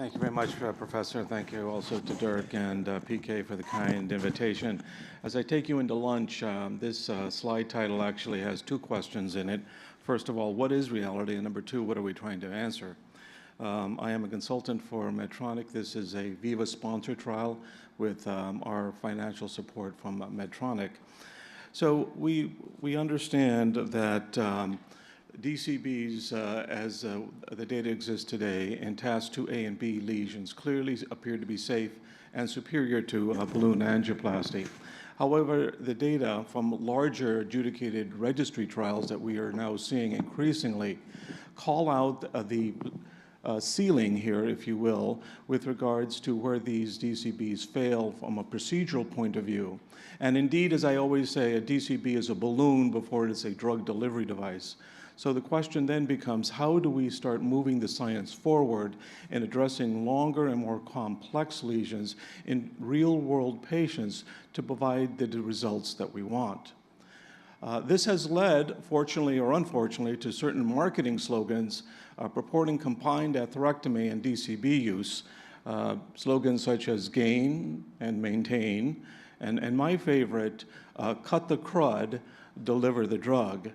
Thank you very much, Professor. Thank you also to Dirk and PK for the kind invitation. As I take you into lunch, this slide title actually has two questions in it. First of all, what is reality? And number two, what are we trying to answer? I am a consultant for Medtronic. This is a Viva-sponsored trial with our financial support from Medtronic. So we understand that DCBs, as the data exists today, in task 2A and B lesions clearly appear to be safe and superior to balloon angioplasty. However, the data from larger adjudicated registry trials that we are now seeing increasingly call out the ceiling here, if you will, with regards to where these DCBs fail from a procedural point of view. And indeed, as I always say, a DCB is a balloon before it is a drug delivery device. So the question then becomes, how do we start moving the science forward in addressing longer and more complex lesions in real-world patients to provide the results that we want? This has led, fortunately or unfortunately, to certain marketing slogans purporting combined atherectomy and DCB use, slogans such as gain and maintain, and my favorite, cut the crud, deliver the drug.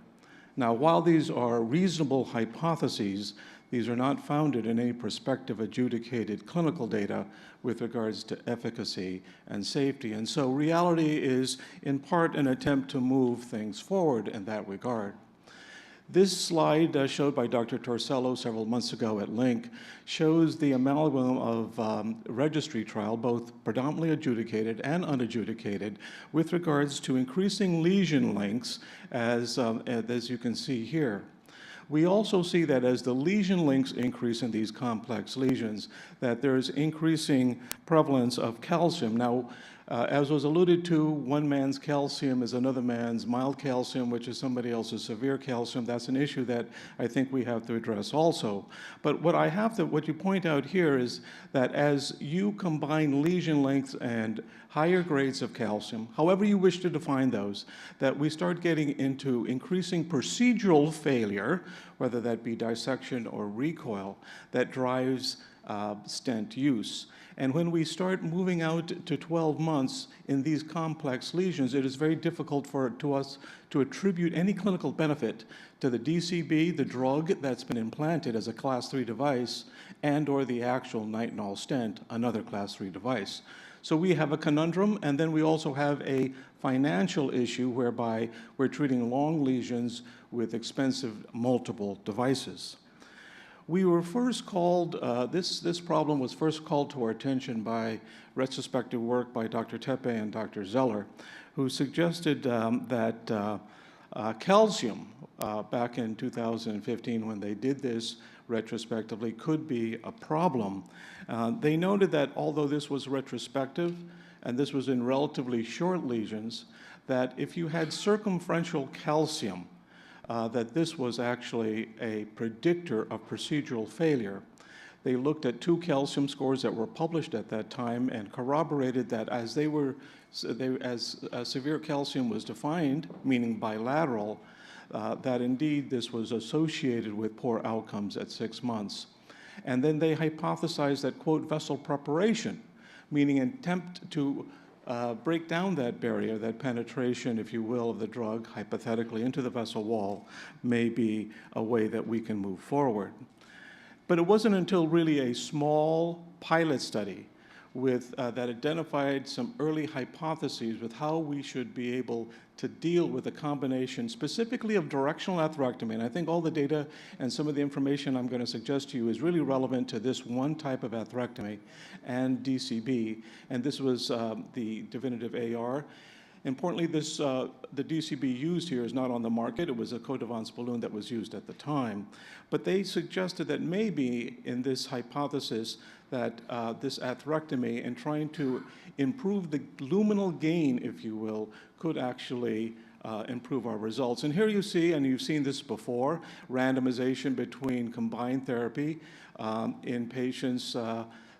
Now, while these are reasonable hypotheses, these are not founded in any prospective adjudicated clinical data with regards to efficacy and safety. And so reality is, in part, an attempt to move things forward in that regard. This slide showed by Dr. Torsello several months ago at Link shows the amalgam of registry trial, both predominantly adjudicated and unadjudicated, with regards to increasing lesion lengths, as you can see here. We also see that as the lesion lengths increase in these complex lesions, that there's increasing prevalence of calcium. Now, as was alluded to, one man's calcium is another man's mild calcium, which is somebody else's severe calcium. That's an issue that I think we have to address also. But what you point out here is that as you combine lesion lengths and higher grades of calcium, however you wish to define those, that we start getting into increasing procedural failure, whether that be dissection or recoil, that drives stent use. And when we start moving out to 12 months in these complex lesions, it is very difficult for us to attribute any clinical benefit to the DCB, the drug that's been implanted as a Class 3 device, and or the actual nitinol stent, another Class 3 device. So we have a conundrum, and then we also have a financial issue whereby we're treating long lesions with expensive multiple devices. We were first called, this problem was first called to our attention by retrospective work by Dr. Tepe and Dr. Zeller, who suggested that calcium, back in 2015 when they did this retrospectively, could be a problem. They noted that although this was retrospective, and this was in relatively short lesions, that if you had circumferential calcium, that this was actually a predictor of procedural failure. They looked at two calcium scores that were published at that time and corroborated that as severe calcium was defined, meaning bilateral, that indeed this was associated with poor outcomes at 6 months. And then they hypothesized that, quote, vessel preparation, meaning an attempt to break down that barrier, that penetration, if you will, of the drug, hypothetically, into the vessel wall, may be a way that we can move forward. But it wasn't until really a small pilot study that identified some early hypotheses with how we should be able to deal with a combination specifically of directional atherectomy. And I think all the data and some of the information I'm going to suggest to you is really relevant to this one type of atherectomy and DCB. And this was the Definitive AR. Importantly, the DCB used here is not on the market. It was a Codevance balloon that was used at the time. But they suggested that maybe in this hypothesis that this atherectomy and trying to improve the luminal gain, if you will, could actually improve our results. And here you see, and you've seen this before, randomization between combined therapy in patients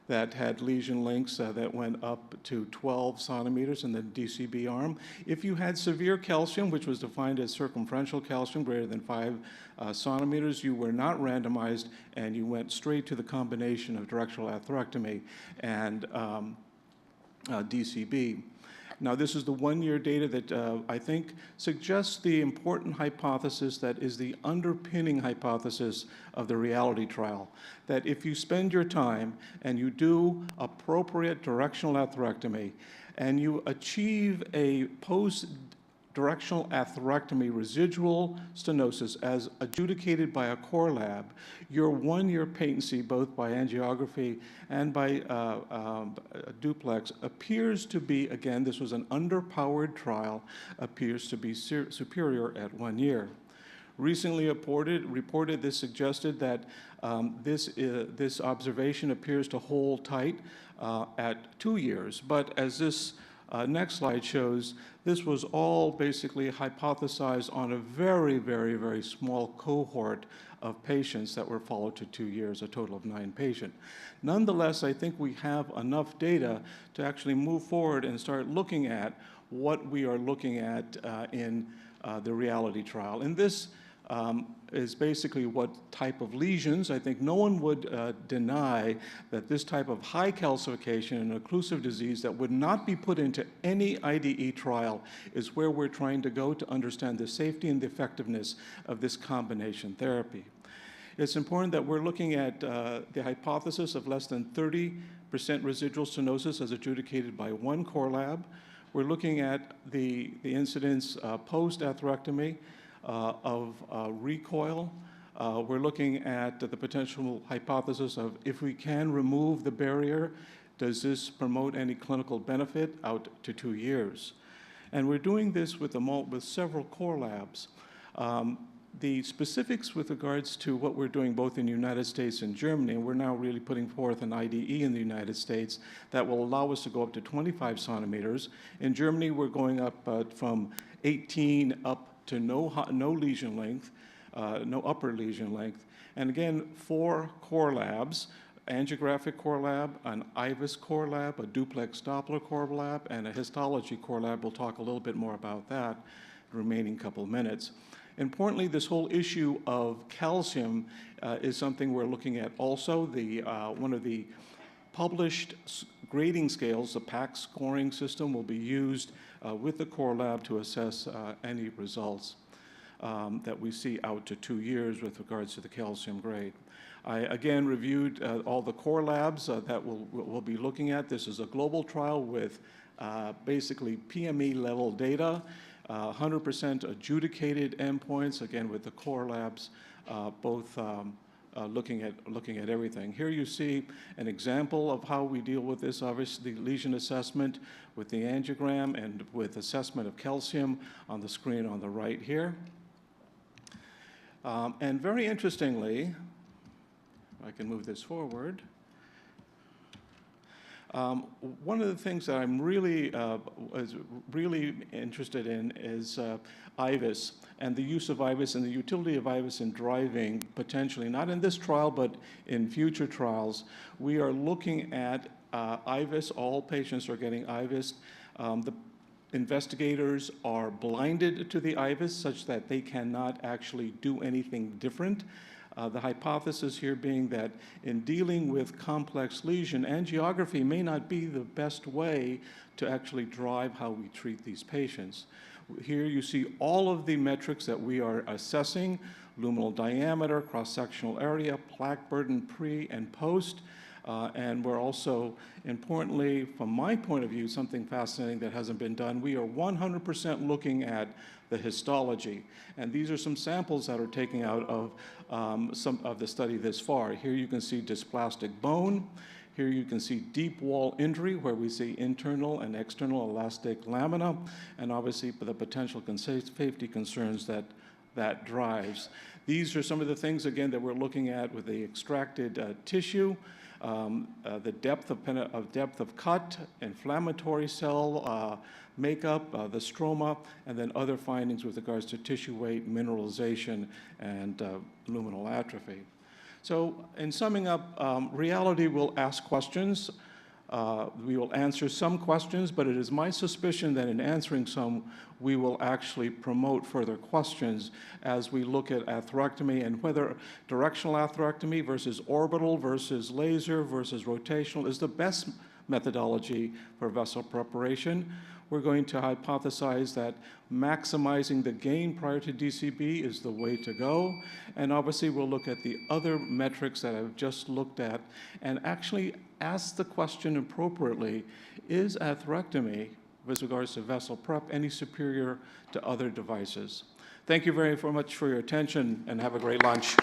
that had lesion lengths that went up to 12 centimeters in the DCB arm. If you had severe calcium, which was defined as circumferential calcium greater than 5 centimeters, you were not randomized, and you went straight to the combination of directional atherectomy and DCB. Now, this is the one-year data that I think suggests the important hypothesis that is the underpinning hypothesis of the reality trial, that if you spend your time and you do appropriate directional atherectomy and you achieve a post-directional atherectomy residual stenosis as adjudicated by a core lab, your one-year patency, both by angiography and by duplex, appears to be, again, this was an underpowered trial, appears to be superior at 1 year. Recently reported this suggested that this observation appears to hold tight at 2 years, but as this next slide shows, this was all basically hypothesized on a very, very, very small cohort of patients that were followed to 2 years, a total of 9 patients. Nonetheless, I think we have enough data to actually move forward and start looking at what we are looking at in the reality trial. And this is basically what type of lesions. I think no one would deny that this type of high calcification and occlusive disease that would not be put into any IDE trial is where we're trying to go to understand the safety and the effectiveness of this combination therapy. It's important that we're looking at the hypothesis of less than 30% residual stenosis as adjudicated by one core lab. We're looking at the incidence post-atherectomy of recoil. We're looking at the potential hypothesis of if we can remove the barrier, does this promote any clinical benefit out to 2 years? And we're doing this with several core labs. The specifics with regards to what we're doing both in the United States and Germany, and we're now really putting forth an IDE in the United States that will allow us to go up to 25 centimeters. In Germany, we're going up from 18 up to no lesion length, no upper lesion length. And again, 4 core labs, angiographic core lab, an IVUS core lab, a duplex Doppler core lab, and a histology core lab. We'll talk a little bit more about that in the remaining couple of minutes. Importantly, this whole issue of calcium is something we're looking at also. One of the published grading scales, the PACS scoring system, will be used with the core lab to assess any results that we see out to 2 years with regards to the calcium grade. I again reviewed all the core labs that we'll be looking at. This is a global trial with basically PME level data, 100% adjudicated endpoints, again with the core labs both looking at everything. Here you see an example of how we deal with this, obviously lesion assessment with the angiogram and with assessment of calcium on the screen on the right here. And very interestingly, if I can move this forward, one of the things that I'm really interested in is IVUS and the use of IVUS and the utility of IVUS in driving potentially, not in this trial, but in future trials. We are looking at IVUS. All patients are getting IVUS. The investigators are blinded to the IVUS such that they cannot actually do anything different. The hypothesis here being that in dealing with complex lesion, angiography may not be the best way to actually drive how we treat these patients. Here you see all of the metrics that we are assessing: luminal diameter, cross-sectional area, plaque burden pre and post. And we're also, importantly, from my point of view, something fascinating that hasn't been done, we are 100% looking at the histology. And these are some samples that are taken out of some of the study this far. Here you can see dysplastic bone. Here you can see deep wall injury, where we see internal and external elastic lamina, and obviously the potential safety concerns that drives. These are some of the things, again, that we're looking at with the extracted tissue. The depth of cut, inflammatory cell makeup, the stroma, and then other findings with regards to tissue weight, mineralization, and luminal atrophy. So in summing up, reality will ask questions. We will answer some questions, but it is my suspicion that in answering some, we will actually promote further questions as we look at atherectomy and whether directional atherectomy versus orbital versus laser versus rotational is the best methodology for vessel preparation. We're going to hypothesize that maximizing the gain prior to DCB is the way to go. And obviously, we'll look at the other metrics that I've just looked at and actually ask the question appropriately, is atherectomy, with regards to vessel prep, any superior to other devices? Thank you very much for your attention, and have a great lunch.